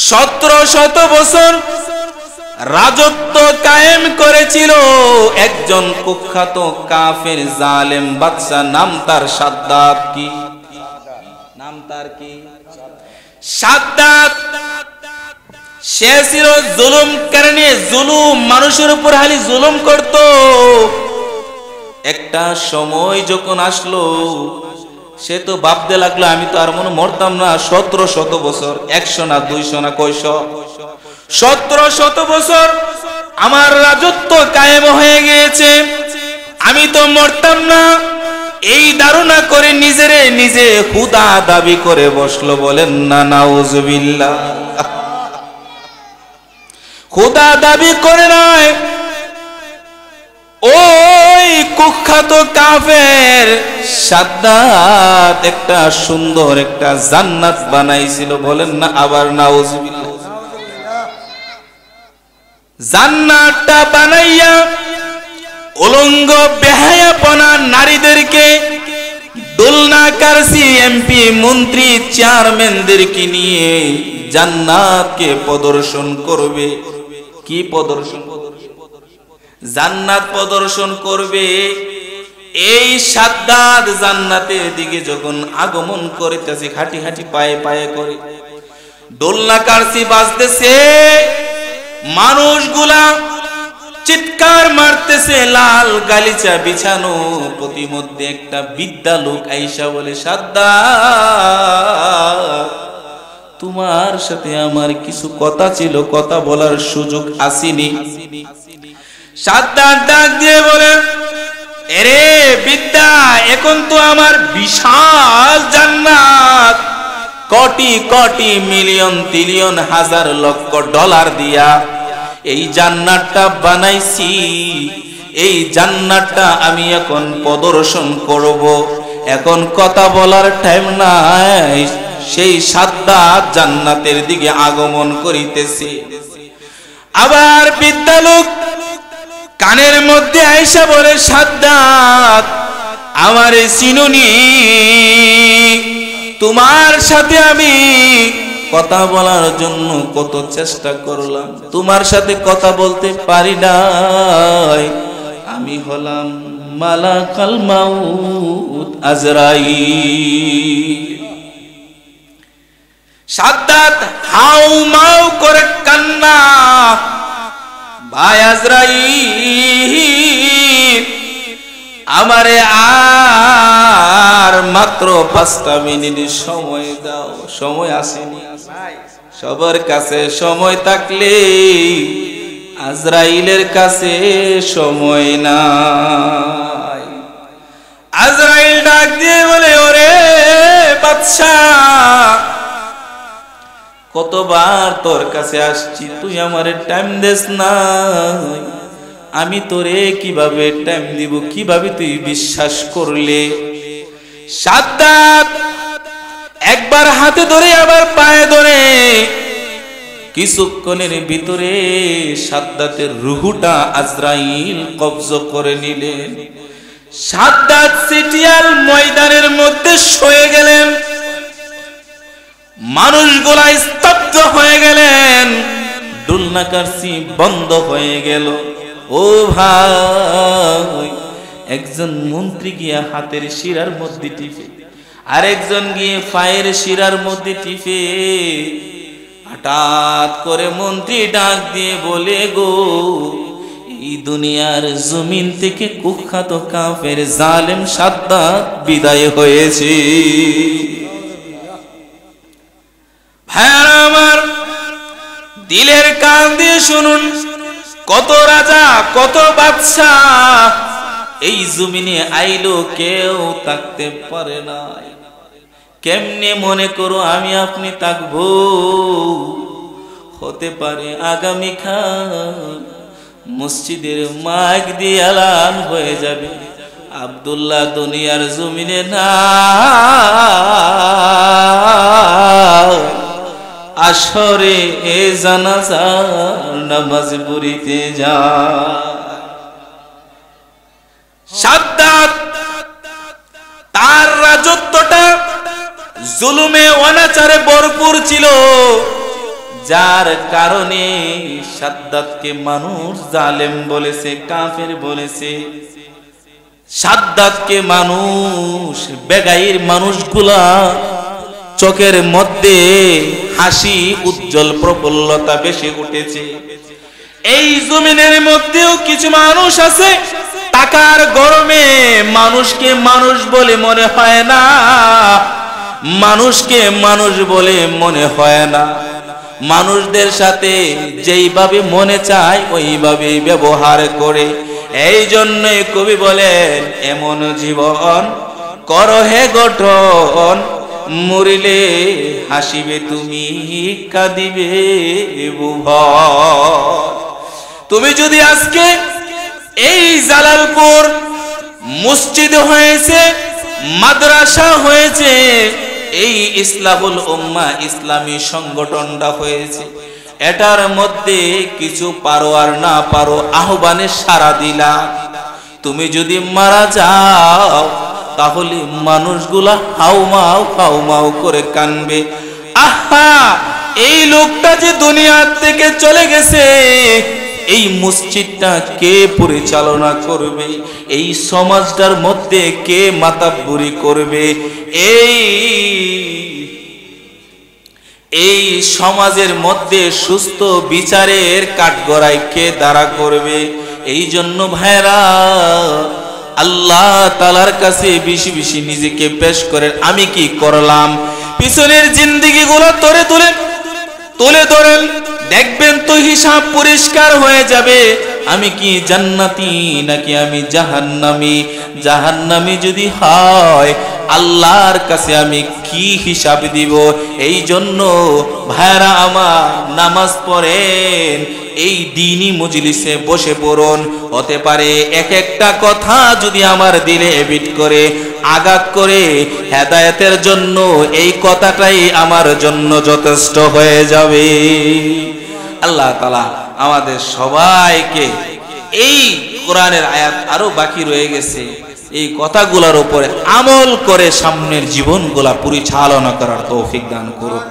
1700 বছর রাজত্ব কায়েম করেছিল একজন কুখ্যাত কাফের জালেম বাদশা, নাম তার সাদ্দাত। কি নাম তার? কি সাদ্দাত। সে ছিল জুলুম কারণে জুলুম, মানুষের উপর খালি জুলুম করত। একটা সময় যখন আসলো সে তো ভাবতে লাগলো আমি তো আর মরতাম না। 1700 বছর, 100 না 200 না কয়শো, 1700 বছর আমার রাজত্ব কায়েম হয়ে গিয়েছে, আমি তো মরতাম না। এই ধারণা করে নিজেরে নিজে খুদা দাবি করে বসলো। বলেন না নাউজুবিল্লাহ। খুদা দাবি করে নয়, ওই কুখ্যাত কাফের সাদ্দাত একটা সুন্দর একটা জান্নাত বানাইছিল। বলেন না আবার নাউজুবিল্লাহ। জান্নাতটা বানাইয়া উলঙ্গ বেহায়াপনা নারীদেরকে, দোলনা কারসি এমপি মন্ত্রী চেয়ারম্যানদেরকে নিয়ে জান্নাতকে প্রদর্শন করবে। কি প্রদর্শন? জান্নাত প্রদর্শন করবে। এই সাদ্দাত জান্নাতের দিকে যখন আগমন করিতেছে, হাঁটি হাঁটি পায়ে পায়ে করে, দোলনা কারসি বাজতেছে, মানুষগুলা চিৎকার মারতেছে, লাল গালিচা বিছানো, প্রতিমধ্যে একটা বৃদ্ধা লোক আইসা বলে, সাদ্দাত তোমার সাথে আমার কিছু কথা ছিল, কথা বলার সুযোগ আসেনি। সাদ্দাত ডাক দিয়ে বলে, এরে বিদ্যা, এখন তো আমার বিশাল জান্নাত, কোটি কোটি মিলিয়ন ট্রিলিয়ন হাজার লক্ষ ডলার দিয়া এই জান্নাতটা বানাইছি, এই জান্নাতটা আমি এখন প্রদর্শন করব, এখন কথা বলার টাইম নাই। সেই সাদ্দাত জান্নাতের দিকে আগমন করিতেছে। আবার বিদ্যালোক কানের মধ্যে আইসা বলে, সাদ্দাত আমারে চিনুনি, তোমার সাথে আমি কথা বলার জন্য কত চেষ্টা করলাম, তোমার সাথে কথা বলতে পারি নাই। আমি হলাম মালাকাল মাউত আজরাইল। সাদ্দাত হাউ মাউ করে কান্না, ভাই আজরাইল আমারে আর মাত্র 5টা মিনিট সময় দাও। সময় আসেনি। সবার কাছে সময় থাকলে আজরাইলের কাছে সময় নাই। আজরাইল ডাক দিয়ে বলে, ওরে বাদশা, কতবার তোর কাছে আসছি, তুই আমারে টাইম দেস না, আমি তোরে কিভাবে টাইম দিব, কিভাবে তুই বিশ্বাস করলে? সাদ্দাত একবার হাতে ধরে আবার পায়ে ধরে কিছুক্ষণের ভিতরে সাদ্দাতের রুহুটা আজরাইল কবজ করে নিলেন। সাদ্দাত সিটিয়াল ময়দানের মধ্যে শুয়ে গেলেন, মানুষগুলা স্তব্ধ হয়ে গেলেন, দোলনা কারসি বন্ধ হয়ে গেল। ও ভাই, একজন মন্ত্রী গিয়া হাতের শিরার মধ্যে টিপে, আরেকজন গিয়ে পায়ের শিরার মধ্যে টিপে। হঠাৎ করে মন্ত্রী ডাক দিয়ে বলে, গো এই দুনিয়ার জমিন থেকে কুখ্যাত কাফের জালেম সাদ্দাত বিদায় হয়েছে। ভাইরা আমার, দিলের কান দিয়ে শুনুন, কত রাজা কত বাদশাহ এই জমিনে আইলো, কেউ থাকতে পারে না। কেমনে মনে করো আমি আপনি থাকবো? হতে পারে আগামীকাল মসজিদের মাইক দিয়ে এলান হয়ে যাবে, আব্দুল্লাহ দুনিয়ার জমিনে না, আসরে এ জানাজার নামাজ পড়িতে যা। সাদ্দাত তার রাজত্বটা জুলুমে অনাচারে ভরপুর ছিল। যার কারণে সাদ্দাতকে মানুষ জালেম বলেছে, কাফের বলেছে। সাদ্দাতকে মানুষ, বেগাইর মানুষগুলা চোখের মধ্যে হাসি, উজ্জ্বল প্রফুল্লতা বেশি উঠেছে। এই জমিনের মধ্যেও কিছু মানুষ আছে টাকার গরমে মানুষকে মানুষ বলে মনে হয় না, মানুষকে মানুষ বলে মনে হয় না। মানুষদের সাথে যেইভাবে মনে চায় ওইভাবে ব্যবহার করে। এই জন্যই কবি বলেন, এমন জীবন করো হে গঠন, মরিলে হাসিবে তুমি, কাঁদিবে ভুবন। তুমি যদি আজকে এই জালালপুর মসজিদ হয়েছে, মাদ্রাসা হয়েছে, এই ইসলাহুল উম্মাহ ইসলামী সংগঠনটা হয়েছে, এটার মধ্যে কিছু পারো আর না পারো আহ্বানে সাড়া দিলা, তুমি যদি মারা যাও তাহলে মানুষগুলা হাউমাউ হাউমাউ করে কানবে, আহা এই লোকটা যে দুনিয়া থেকে চলে গেছে, এই মসজিদটা কে পরিচালনা করবে, এই সমাজটার মধ্যে কে মাতাব্বরি করবে, এই সমাজের মধ্যে সুস্থ বিচারের কাঠগড়ায় কে দাঁড়া করবে। এই জন্য ভাইরা আল্লাহ তাআলার কাছে বেশি বেশি নিজেকে পেশ করেন, আমি কি করলাম। পিছনের জিন্দেগিগুলো তুলে ধরেন, দেখবেন তো হিসাব পরিষ্কার হয়ে যাবে। আমি কি জান্নাতি নাকি আমি জাহান্নামী, জাহান্নামী যদি হয় আল্লাহর কাছে আমি কি হিসাব দিব। এই জন্য ভাইরা আমার, নামাজ পড়েন, এই দ্বীনি মজলিসে বসে পড়ুন। হতে পারে এক একটা কথা যদি আমার দিলে এবিট করে, আঘাত করে, হেদায়েতের জন্য এই কথাটাই আমার জন্য যথেষ্ট হয়ে যাবে। আল্লাহ তাআলা আমাদের সবাইকে, এই কোরআনের আয়াত আরো বাকি রয়ে গেছে, এই কথাগুলোর উপরে আমল করে সামনের জীবনগুলা পরিচালনা করার তৌফিক দান করুন।